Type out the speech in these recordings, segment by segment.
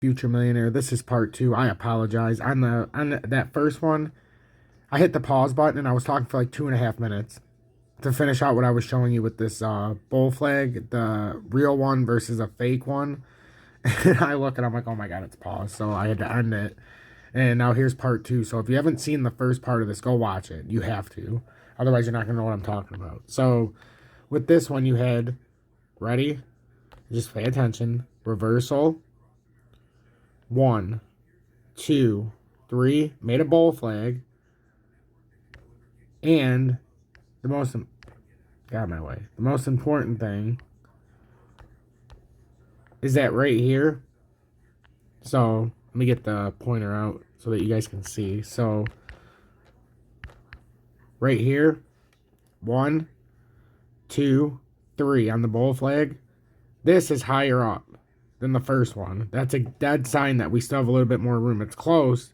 Future Millionaire. This is part 2. I apologize. That first one, I hit the pause button and I was talking for like 2.5 minutes to finish out what I was showing you with this bull flag, the real one versus a fake one. And I look and I'm like, oh my god, it's paused. So I had to end it. And now here's part 2. So if you haven't seen the first part of this, go watch it. You have to. Otherwise, you're not going to know what I'm talking about. So with this one, you had, ready? Just pay attention. Reversal. 1, 2, 3. Made a bull flag. And the most, got my way. The most important thing is that right here. So let me get the pointer out so that you guys can see. So right here, 1, 2, 3 on the bull flag. This is higher up than the first one. That's a dead sign that we still have a little bit more room. It's close,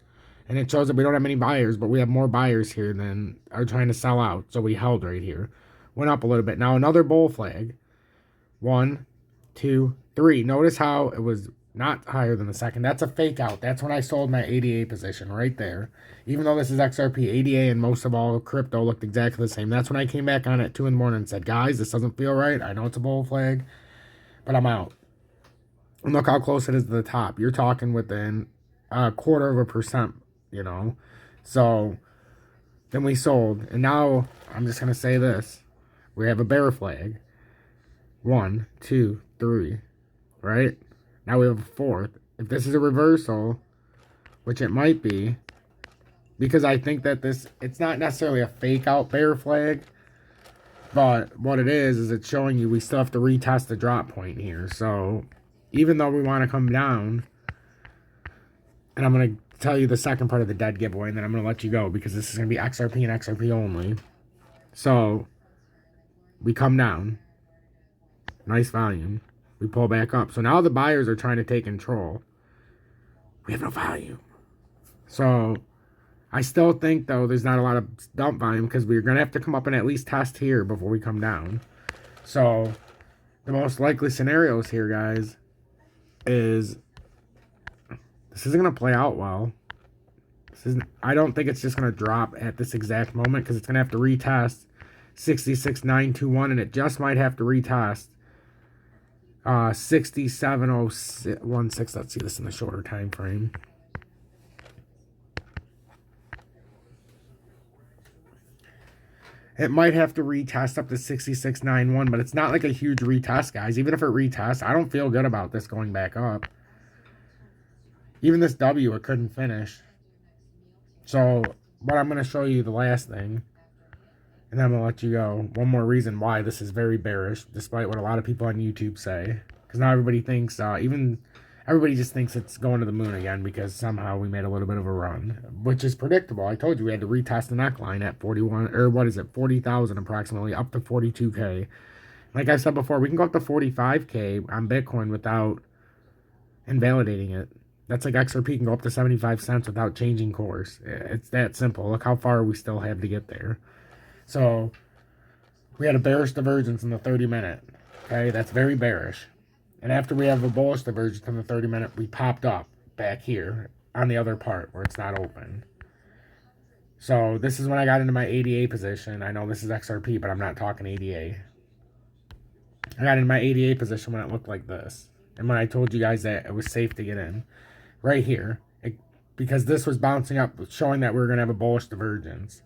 and it shows that we don't have many buyers, but we have more buyers here than are trying to sell out. So we held right here. Went up a little bit. Now another bull flag. 1, 2, 3. Notice how it was not higher than the second. That's a fake out. That's when I sold my ADA position right there. Even though this is XRP, ADA and most of all crypto looked exactly the same. That's when I came back on at 2 in the morning and said, guys, this doesn't feel right. I know it's a bull flag, but I'm out. And look how close it is to the top. You're talking within a 1/4%, you know. So then we sold. And now I'm just going to say this. We have a bear flag. 1, 2, 3. Right? Now we have a fourth. If this is a reversal, which it might be, because I think that it's not necessarily a fake out bear flag, but what it is it's showing you we still have to retest the drop point here. So even though we want to come down, and I'm going to tell you the second part of the dead giveaway, and then I'm going to let you go because this is going to be XRP and XRP only. So we come down. Nice volume. We pull back up. So now the buyers are trying to take control. We have no volume. So I still think, though, there's not a lot of dump volume because we're going to have to come up and at least test here before we come down. So the most likely scenarios here, guys, is this isn't going to play out well. I don't think it's just going to drop at this exact moment because it's going to have to retest 66,921, and it just might have to retest 67.016. Let's see this in the shorter time frame. It might have to retest up to 66.91, but it's not like a huge retest, guys. Even if it retests, I don't feel good about this going back up. Even this W, it couldn't finish. So, but I'm going to show you the last thing, and then I'm going to let you go. One more reason why this is very bearish, despite what a lot of people on YouTube say. Because now everybody thinks, everybody just thinks it's going to the moon again because somehow we made a little bit of a run, which is predictable. I told you we had to retest the neckline at 41, or what is it, 40,000 approximately, up to 42K. Like I said before, we can go up to 45K on Bitcoin without invalidating it. That's like XRP can go up to 75 cents without changing course. It's that simple. Look how far we still have to get there. So we had a bearish divergence in the 30-minute. Okay, that's very bearish. And after we have a bullish divergence in the 30-minute, we popped up back here on the other part where it's not open. So this is when I got into my ADA position. I know this is XRP, but I'm not talking ADA. I got into my ADA position when it looked like this. And when I told you guys that it was safe to get in. Right here. Because this was bouncing up, showing that we were going to have a bullish divergence.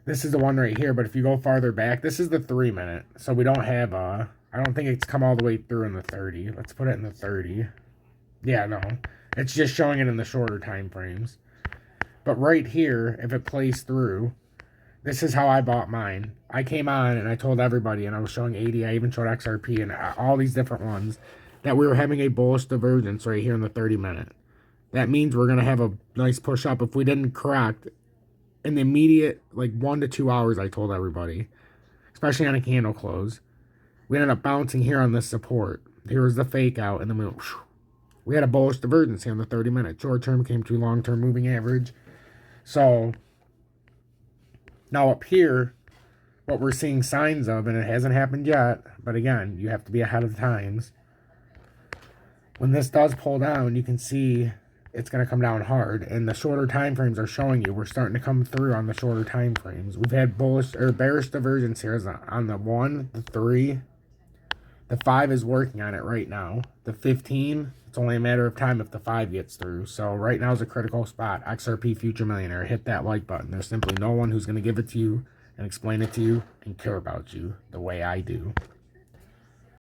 This is the one right here, but if you go farther back, this is the 3-minute. So we don't have I don't think it's come all the way through in the 30. Let's put it in the 30. Yeah, no. It's just showing it in the shorter time frames. But right here, if it plays through, this is how I bought mine. I came on and I told everybody, and I was showing 80, I even showed XRP and all these different ones, that we were having a bullish divergence right here in the 30-minute. That means we're going to have a nice push up. If we didn't correct in the immediate, like 1 to 2 hours, I told everybody, especially on a candle close, we ended up bouncing here on this support. Here was the fake out, and then we had a bullish divergence here in the 30-minute. Short term came to long-term moving average. So now up here, what we're seeing signs of, and it hasn't happened yet, but again, you have to be ahead of the times. when this does pull down, you can see it's going to come down hard, and the shorter time frames are showing you we're starting to come through on the shorter time frames. We've had bullish or bearish divergence here on the 1, the 3. The 5 is working on it right now. The 15, it's only a matter of time if the 5 gets through. So right now is a critical spot. XRP Future Millionaire, hit that like button. There's simply no one who's going to give it to you and explain it to you and care about you the way I do.